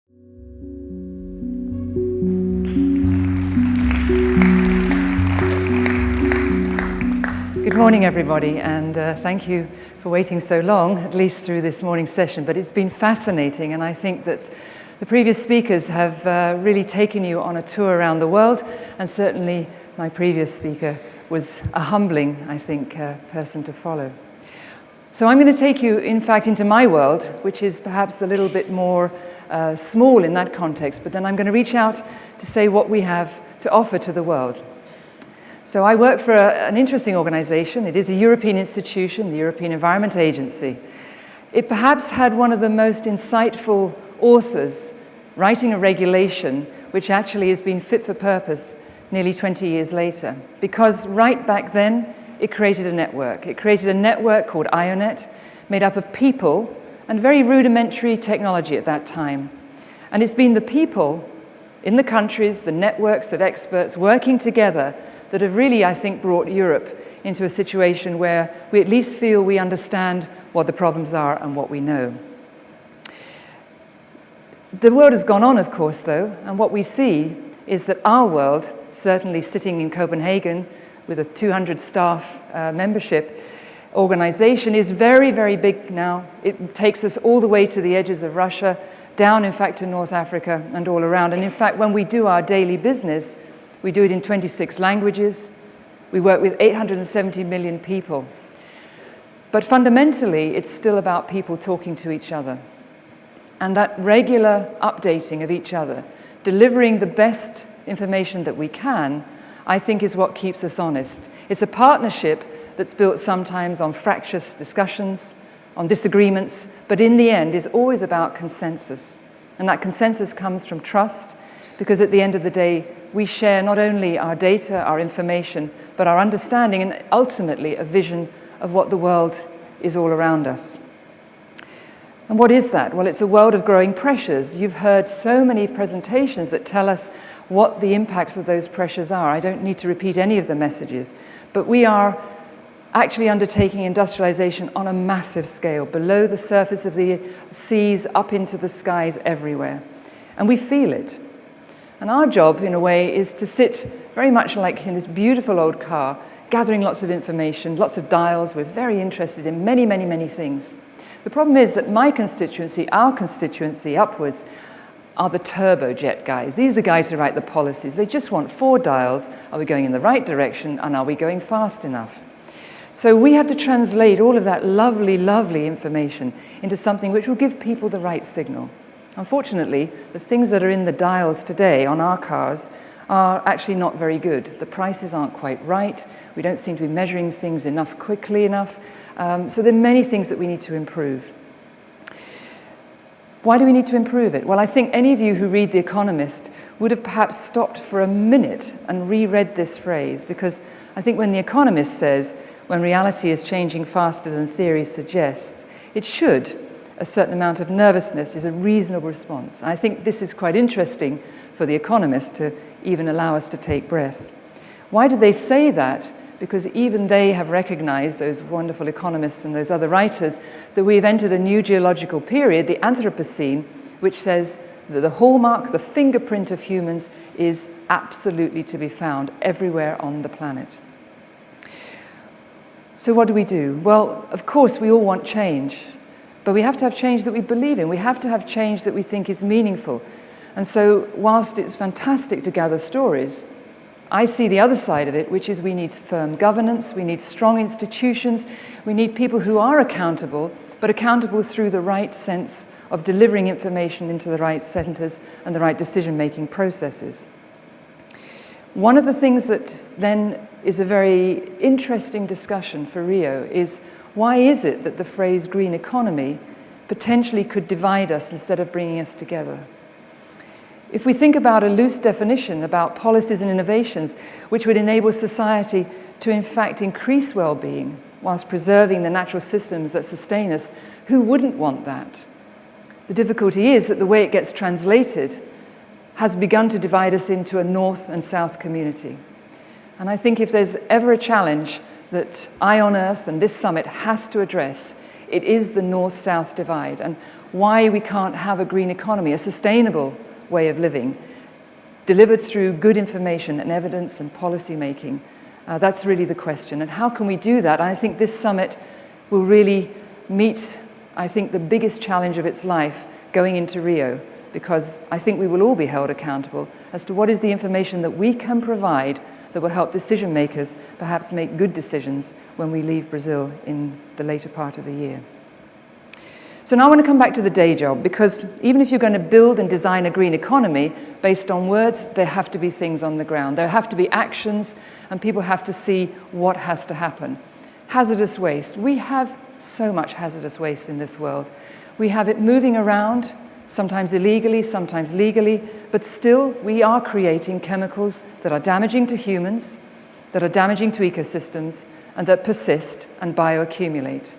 Good morning, everybody, and thank you for waiting so long, at least through this morning's session. But it's been fascinating, and I think that the previous speakers have really taken you on a tour around the world, and certainly my previous speaker was a humbling, I think, person to follow. So I'm going to take you, in fact, into my world, which is perhaps a little bit more small in that context, but then I'm going to reach out to say what we have to offer to the world. So I work for an interesting organization. It is a European institution, the European Environment Agency. It perhaps had one of the most insightful authors writing a regulation which actually has been fit for purpose nearly 20 years later. Because right back then, it created a network. It created a network called IONET, made up of people and very rudimentary technology at that time. And it's been the people in the countries, the networks of experts working together that have really, I think, brought Europe into a situation where we at least feel we understand what the problems are and what we know. The world has gone on, of course, though, and what we see is that our world, certainly sitting in Copenhagen with a 200 staff membership organization, is very, very big now. It takes us all the way to the edges of Russia, down, in fact, to North Africa and all around. And in fact, when we do our daily business, we do it in 26 languages. We work with 870 million people. But fundamentally, it's still about people talking to each other. And that regular updating of each other, delivering the best information that we can, I think is what keeps us honest. It's a partnership that's built sometimes on fractious discussions, on disagreements, but in the end is always about consensus. And that consensus comes from trust, because at the end of the day, we share not only our data, our information, but our understanding and ultimately a vision of what the world is all around us. And what is that? Well, it's a world of growing pressures. You've heard so many presentations that tell us what the impacts of those pressures are. I don't need to repeat any of the messages, but we are actually undertaking industrialization on a massive scale, below the surface of the seas, up into the skies everywhere. And we feel it. And our job, in a way, is to sit very much like in this beautiful old car, gathering lots of information, lots of dials. We're very interested in many, many, many things. The problem is that my constituency, our constituency upwards, are the turbojet guys. These are the guys who write the policies. They just want 4 dials. Are we going in the right direction? And are we going fast enough? So we have to translate all of that lovely, lovely information into something which will give people the right signal. Unfortunately, the things that are in the dials today on our cars are actually not very good. The prices aren't quite right. We don't seem to be measuring things quickly enough. So there are many things that we need to improve. Why do we need to improve it? Well, I think any of you who read The Economist would have perhaps stopped for a minute and reread this phrase, because I think when The Economist says, when reality is changing faster than theory suggests, it should. A certain amount of nervousness is a reasonable response. I think this is quite interesting for The Economist to even allow us to take breath. Why do they say that? Because even they have recognized, those wonderful economists and those other writers, that we've entered a new geological period, the Anthropocene, which says that the hallmark, the fingerprint of humans is absolutely to be found everywhere on the planet. So what do we do? Well, of course, we all want change. But we have to have change that we believe in. We have to have change that we think is meaningful. And so whilst it's fantastic to gather stories, I see the other side of it, which is we need firm governance, we need strong institutions, we need people who are accountable, but accountable through the right sense of delivering information into the right centers and the right decision-making processes. One of the things that then is a very interesting discussion for Rio is, why is it that the phrase green economy potentially could divide us instead of bringing us together? If we think about a loose definition about policies and innovations which would enable society to in fact increase well-being whilst preserving the natural systems that sustain us, who wouldn't want that? The difficulty is that the way it gets translated has begun to divide us into a north and south community. And I think if there's ever a challenge that Eye on Earth and this summit has to address, it is the north-south divide. And why we can't have a green economy, a sustainable way of living, delivered through good information and evidence and policy making. That's really the question. And how can we do that? I think this summit will really meet, I think, the biggest challenge of its life going into Rio, because I think we will all be held accountable as to what is the information that we can provide that will help decision makers perhaps make good decisions when we leave Brazil in the later part of the year. So now I want to come back to the day job, because even if you're going to build and design a green economy based on words, there have to be things on the ground. There have to be actions, and people have to see what has to happen. Hazardous waste. We have so much hazardous waste in this world. We have it moving around, sometimes illegally, sometimes legally, but still we are creating chemicals that are damaging to humans, that are damaging to ecosystems, and that persist and bioaccumulate.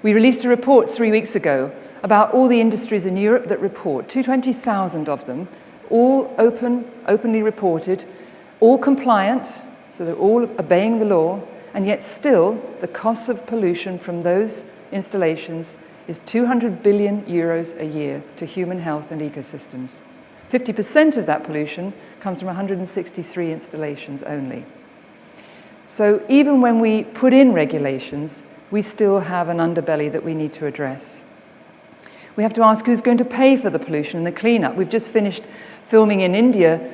We released a report 3 weeks ago about all the industries in Europe that report, 220,000 of them, all openly reported, all compliant, so they're all obeying the law, and yet still the cost of pollution from those installations is 200 billion euros a year to human health and ecosystems. 50% of that pollution comes from 163 installations only. So even when we put in regulations, we still have an underbelly that we need to address. We have to ask who's going to pay for the pollution and the cleanup. We've just finished filming in India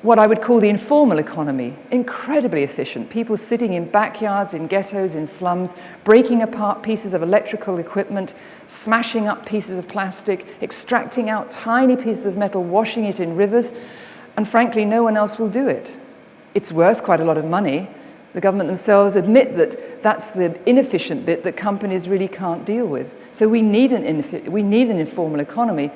what I would call the informal economy, incredibly efficient. People sitting in backyards, in ghettos, in slums, breaking apart pieces of electrical equipment, smashing up pieces of plastic, extracting out tiny pieces of metal, washing it in rivers, and frankly, no one else will do it. It's worth quite a lot of money. The government themselves admit that that's the inefficient bit that companies really can't deal with. So we need an informal economy,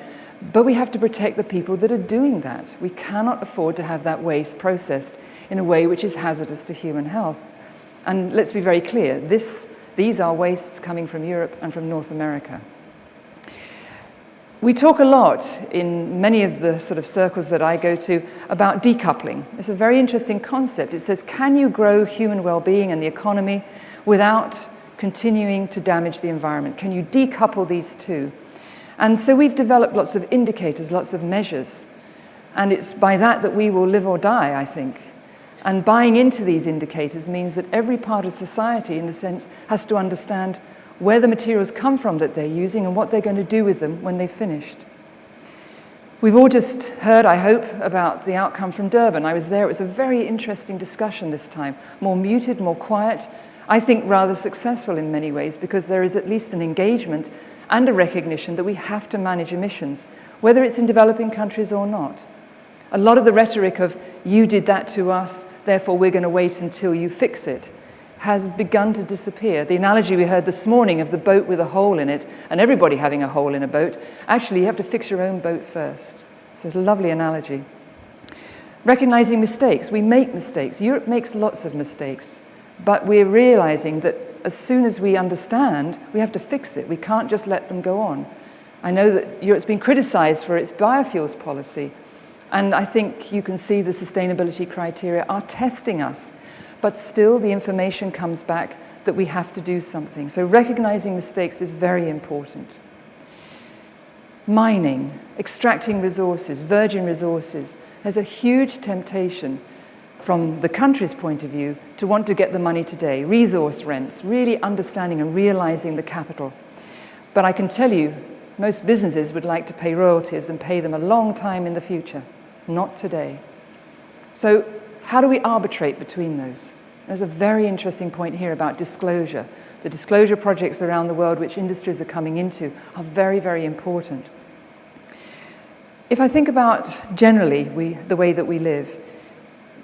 but we have to protect the people that are doing that. We cannot afford to have that waste processed in a way which is hazardous to human health. And let's be very clear, these are wastes coming from Europe and from North America. We talk a lot in many of the sort of circles that I go to about decoupling. It's a very interesting concept. It says, can you grow human well-being and the economy without continuing to damage the environment? Can you decouple these two? And so we've developed lots of indicators, lots of measures. And it's by that that we will live or die, I think. And buying into these indicators means that every part of society, in a sense, has to understand where the materials come from that they're using and what they're going to do with them when they've finished. We've all just heard, I hope, about the outcome from Durban. I was there. It was a very interesting discussion this time, more muted, more quiet, I think rather successful in many ways, because there is at least an engagement and a recognition that we have to manage emissions, whether it's in developing countries or not. A lot of the rhetoric of, you did that to us, therefore we're going to wait until you fix it, has begun to disappear. The analogy we heard this morning of the boat with a hole in it, and everybody having a hole in a boat, actually you have to fix your own boat first. So it's a lovely analogy. Recognizing mistakes. We make mistakes. Europe makes lots of mistakes, but we're realizing that as soon as we understand, we have to fix it. We can't just let them go on. I know that Europe's been criticized for its biofuels policy, and I think you can see the sustainability criteria are testing us. But still, the information comes back that we have to do something. So recognizing mistakes is very important. Mining, extracting resources, virgin resources. There's a huge temptation from the country's point of view to want to get the money today. Resource rents, really understanding and realizing the capital. But I can tell you, most businesses would like to pay royalties and pay them a long time in the future, not today. So how do we arbitrate between those? There's a very interesting point here about disclosure. The disclosure projects around the world which industries are coming into are very, very important. If I think about generally the way that we live,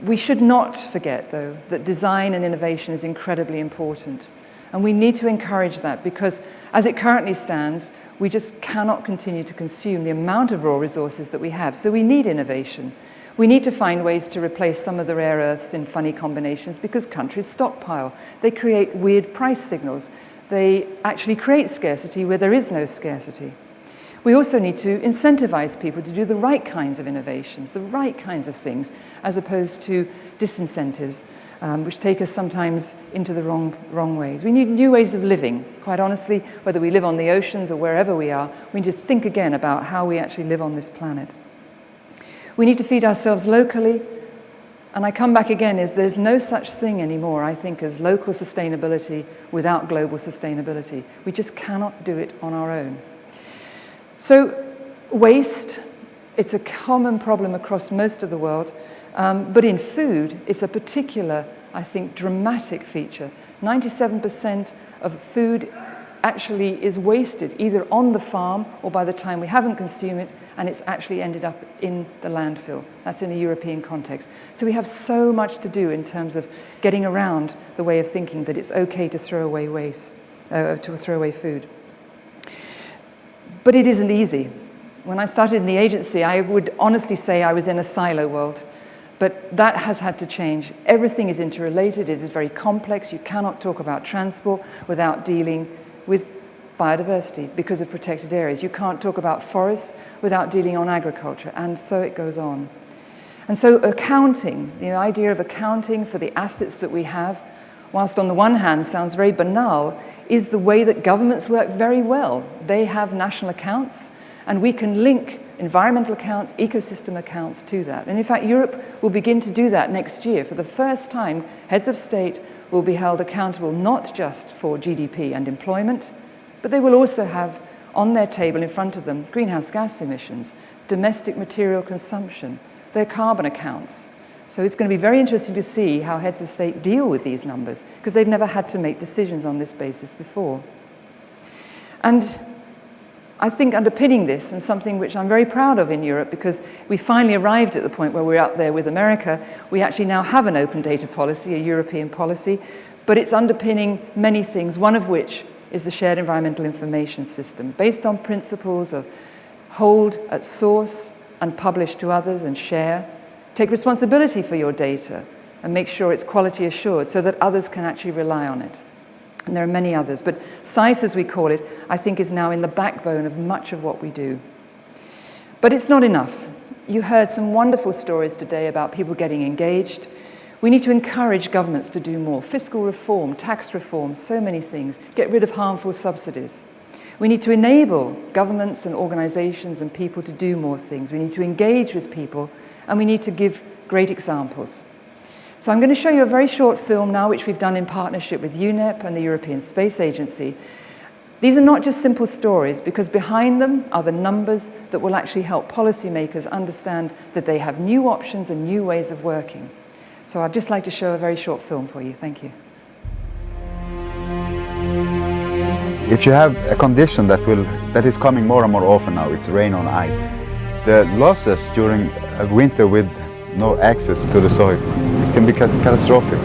we should not forget, though, that design and innovation is incredibly important. And we need to encourage that because, as it currently stands, we just cannot continue to consume the amount of raw resources that we have. So we need innovation. We need to find ways to replace some of the rare earths in funny combinations because countries stockpile. They create weird price signals. They actually create scarcity where there is no scarcity. We also need to incentivize people to do the right kinds of innovations, the right kinds of things, as opposed to disincentives, which take us sometimes into the wrong ways. We need new ways of living. Quite honestly, whether we live on the oceans or wherever we are, we need to think again about how we actually live on this planet. We need to feed ourselves locally. And I come back again, there's no such thing anymore, I think, as local sustainability without global sustainability. We just cannot do it on our own. So waste, it's a common problem across most of the world, but in food, it's a particular, I think, dramatic feature. 97% of food actually is wasted, either on the farm or by the time we haven't consumed it, and it's actually ended up in the landfill. That's in a European context. So we have so much to do in terms of getting around the way of thinking that it's okay to throw away waste, to throw away food. But it isn't easy. When I started in the agency, I would honestly say I was in a silo world. But that has had to change. Everything is interrelated. It is very complex. You cannot talk about transport without dealing with biodiversity because of protected areas. You can't talk about forests without dealing on agriculture, and so it goes on. And so accounting, the idea of accounting for the assets that we have, whilst on the one hand sounds very banal, is the way that governments work very well. They have national accounts, and we can link environmental accounts, ecosystem accounts to that. And in fact, Europe will begin to do that next year. For the first time, heads of state will be held accountable not just for GDP and employment, but they will also have on their table in front of them greenhouse gas emissions, domestic material consumption, their carbon accounts. So it's going to be very interesting to see how heads of state deal with these numbers, because they've never had to make decisions on this basis before. And I think underpinning this, and something which I'm very proud of in Europe, because we finally arrived at the point where we're up there with America, we actually now have an open data policy, a European policy, but it's underpinning many things, one of which is the shared environmental information system, based on principles of hold at source and publish to others and share. Take responsibility for your data and make sure it's quality assured so that others can actually rely on it. And there are many others, but SICE, as we call it, I think is now in the backbone of much of what we do. But it's not enough. You heard some wonderful stories today about people getting engaged. We need to encourage governments to do more. Fiscal reform, tax reform, so many things. Get rid of harmful subsidies. We need to enable governments and organizations and people to do more things. We need to engage with people, and we need to give great examples. So I'm going to show you a very short film now, which we've done in partnership with UNEP and the European Space Agency. These are not just simple stories, because behind them are the numbers that will actually help policymakers understand that they have new options and new ways of working. So I'd just like to show a very short film for you. Thank you. If you have a condition that is coming more and more often now, it's rain on ice. The losses during a winter with no access to the soil, it can be catastrophic.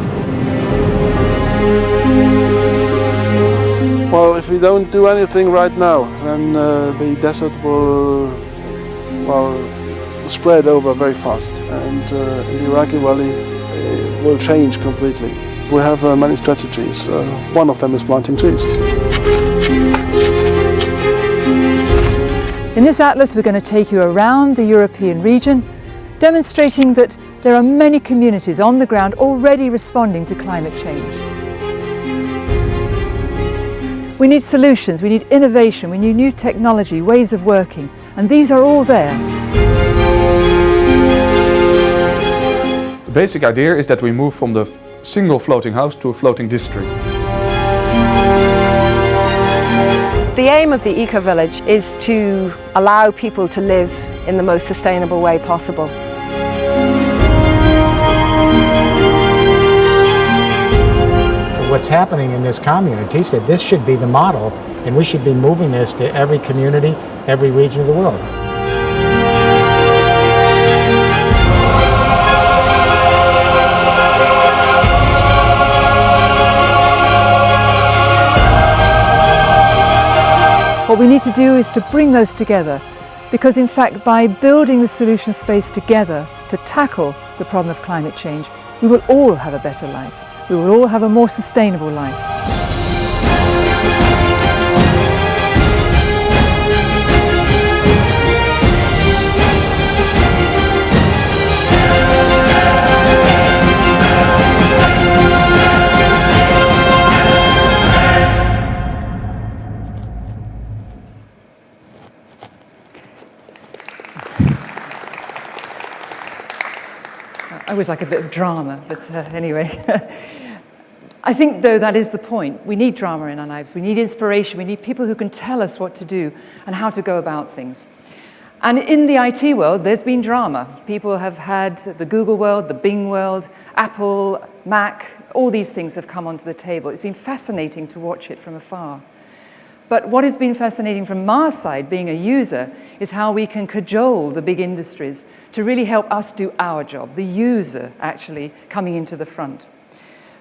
Well, if we don't do anything right now, then the desert will spread over very fast, and the Iraqi Valley will change completely. We have many strategies. One of them is planting trees. In this atlas, we're going to take you around the European region, demonstrating that there are many communities on the ground already responding to climate change. We need solutions, we need innovation, we need new technology, ways of working, and these are all there. The basic idea is that we move from the single floating house to a floating district. The aim of the eco-village is to allow people to live in the most sustainable way possible. What's happening in this community, that this should be the model, and we should be moving this to every community, every region of the world. What we need to do is to bring those together, because in fact by building the solution space together to tackle the problem of climate change, we will all have a better life. We will all have a more sustainable life. always like a bit of drama, but anyway. I think, though, that is the point. We need drama in our lives. We need inspiration. We need people who can tell us what to do and how to go about things. And in the IT world, there's been drama. People have had the Google world, the Bing world, Apple, Mac, all these things have come onto the table. It's been fascinating to watch it from afar. But what has been fascinating from our side, being a user, is how we can cajole the big industries to really help us do our job, the user actually coming into the front.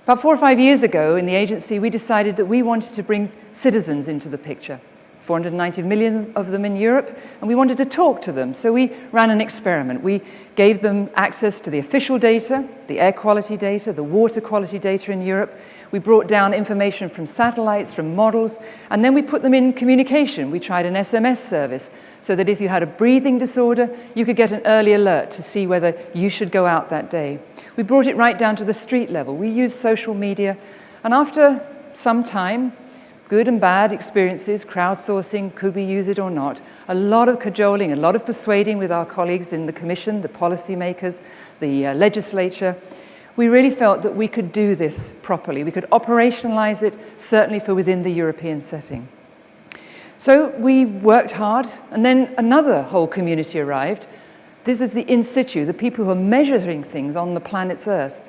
About 4 or 5 years ago in the agency, we decided that we wanted to bring citizens into the picture. 490 million of them in Europe, and we wanted to talk to them. So we ran an experiment. We gave them access to the official data, the air quality data, the water quality data in Europe. We brought down information from satellites, from models, and then we put them in communication. We tried an SMS service so that if you had a breathing disorder, you could get an early alert to see whether you should go out that day. We brought it right down to the street level. We used social media, and after some time, good and bad experiences, crowdsourcing, could we use it or not? A lot of cajoling, a lot of persuading with our colleagues in the Commission, the policymakers, the legislature. We really felt that we could do this properly. We could operationalize it, certainly for within the European setting. So we worked hard, and then another whole community arrived. This is the in situ, the people who are measuring things on the planet's Earth.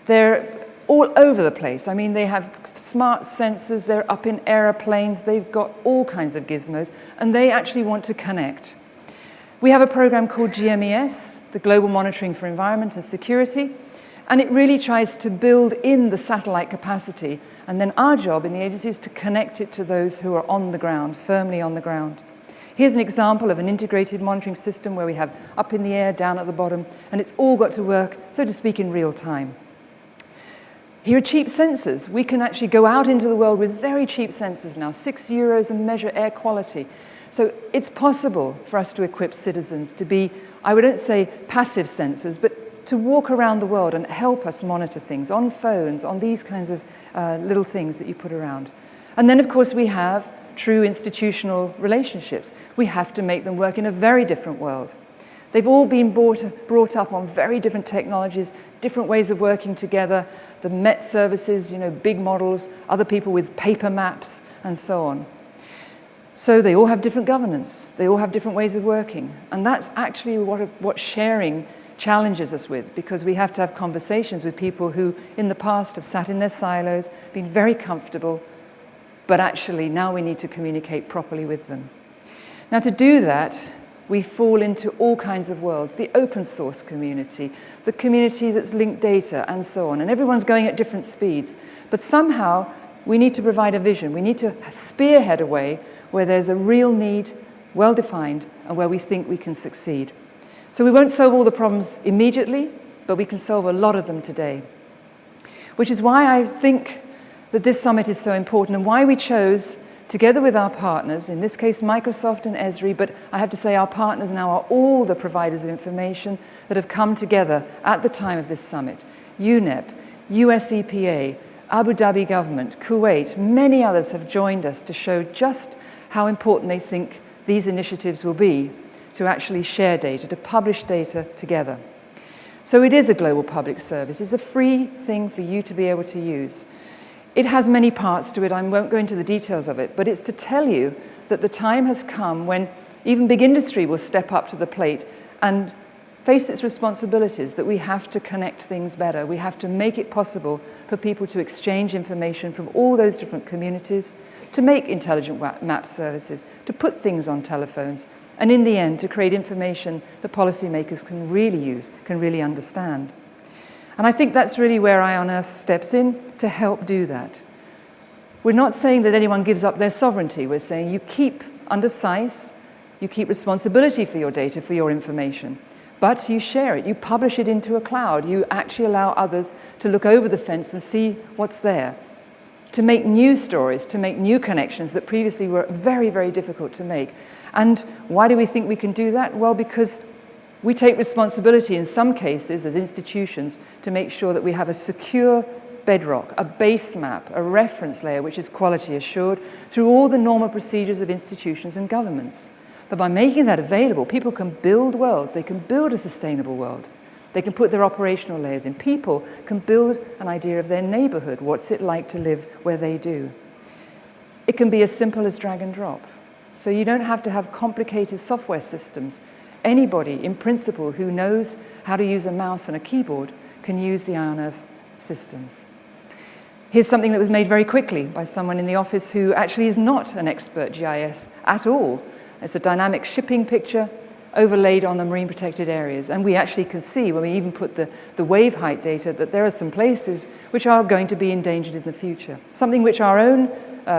They're all over the place. I mean, they have smart sensors, they're up in aeroplanes, they've got all kinds of gizmos, and they actually want to connect. We have a program called GMES, the Global Monitoring for Environment and Security, and it really tries to build in the satellite capacity, and then our job in the agency is to connect it to those who are on the ground, firmly on the ground. Here's an example of an integrated monitoring system where we have up in the air, down at the bottom, and it's all got to work, so to speak, in real time. Here are cheap sensors. We can actually go out into the world with very cheap sensors now, €6 and measure air quality. So it's possible for us to equip citizens to be, I wouldn't say passive sensors, but to walk around the world and help us monitor things on phones, on these kinds of little things that you put around. And then, of course, we have true institutional relationships. We have to make them work in a very different world. They've all been brought up on very different technologies, different ways of working together, the Met services, big models, other people with paper maps, and so on. So they all have different governance. They all have different ways of working. And that's actually what sharing challenges us with, because we have to have conversations with people who, in the past, have sat in their silos, been very comfortable, but actually now we need to communicate properly with them. Now, to do that, we fall into all kinds of worlds, the open source community, the community that's linked data, and so on. And everyone's going at different speeds. But somehow, we need to provide a vision. We need to spearhead a way where there's a real need, well-defined, and where we think we can succeed. So we won't solve all the problems immediately, but we can solve a lot of them today. Which is why I think that this summit is so important, and why we chose, together with our partners, in this case Microsoft and Esri, but I have to say our partners now are all the providers of information that have come together at the time of this summit. UNEP, US EPA, Abu Dhabi government, Kuwait, many others have joined us to show just how important they think these initiatives will be to actually share data, to publish data together. So it is a global public service. It's a free thing for you to be able to use. It has many parts to it. I won't go into the details of it, but it's to tell you that the time has come when even big industry will step up to the plate and face its responsibilities, that we have to connect things better. We have to make it possible for people to exchange information from all those different communities, to make intelligent map services, to put things on telephones, and in the end, to create information that policymakers can really use, can really understand. And I think that's really where Eye on Earth steps in to help do that. We're not saying that anyone gives up their sovereignty. We're saying you keep under SICE, you keep responsibility for your data, for your information, but you share it, you publish it into a cloud, you actually allow others to look over the fence and see what's there, to make new stories, to make new connections that previously were very, very difficult to make. And why do we think we can do that? Well, because we take responsibility in some cases as institutions to make sure that we have a secure bedrock, a base map, a reference layer which is quality assured through all the normal procedures of institutions and governments. But by making that available, people can build worlds, they can build a sustainable world. They can put their operational layers in. People can build an idea of their neighborhood. What's it like to live where they do? It can be as simple as drag and drop. So you don't have to have complicated software systems. Anybody, in principle, who knows how to use a mouse and a keyboard can use the Eye on Earth systems. Here's something that was made very quickly by someone in the office who actually is not an expert GIS at all. It's a dynamic shipping picture overlaid on the marine protected areas. And we actually can see, when we even put the wave height data, that there are some places which are going to be endangered in the future. Something which our own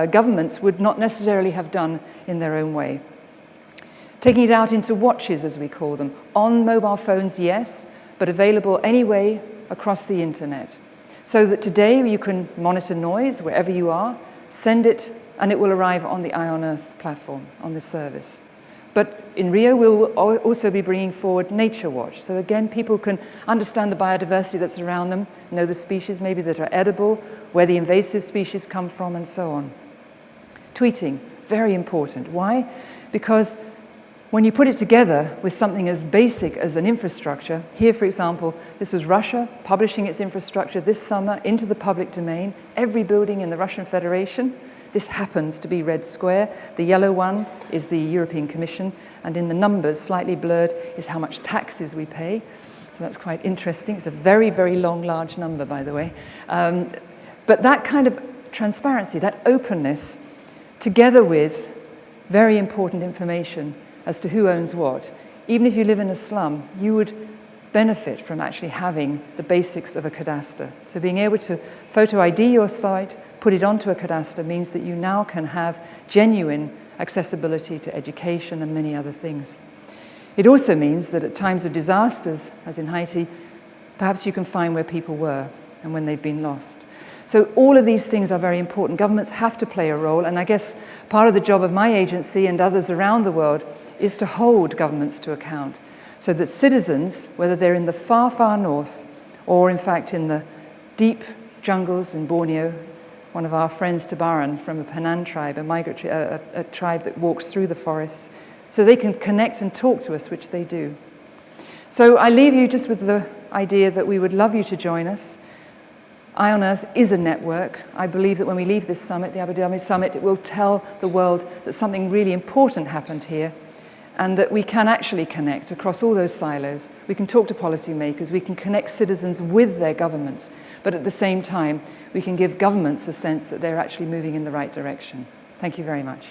governments would not necessarily have done in their own way. Taking it out into watches, as we call them. On mobile phones, yes, but available anyway across the internet. So that today you can monitor noise wherever you are, send it, and it will arrive on the Eye on Earth platform, on the service. But in Rio, we'll also be bringing forward Nature Watch. So again, people can understand the biodiversity that's around them, know the species maybe that are edible, where the invasive species come from, and so on. Tweeting, very important. Why? Because when you put it together with something as basic as an infrastructure, here, for example, this was Russia publishing its infrastructure this summer into the public domain, every building in the Russian Federation. This happens to be red square. The yellow one is the European Commission, and in the numbers, slightly blurred, is how much taxes we pay. So that's quite interesting. It's a very, very long, large number, by the way. But that kind of transparency, that openness, together with very important information as to who owns what, even if you live in a slum, you would benefit from actually having the basics of a cadastre. So being able to photo ID your site, put it onto a cadastre, means that you now can have genuine accessibility to education and many other things. It also means that at times of disasters, as in Haiti, perhaps you can find where people were and when they've been lost. So all of these things are very important. Governments have to play a role, and I guess part of the job of my agency and others around the world is to hold governments to account, so that citizens, whether they're in the far, far north, or in fact in the deep jungles in Borneo, one of our friends, Tabaran, from a Penan tribe, a tribe that walks through the forests, so they can connect and talk to us, which they do. So I leave you just with the idea that we would love you to join us. Eye on Earth is a network. I believe that when we leave this summit, the Abu Dhabi summit, it will tell the world that something really important happened here, and that we can actually connect across all those silos. We can talk to policymakers, we can connect citizens with their governments, but at the same time, we can give governments a sense that they're actually moving in the right direction. Thank you very much.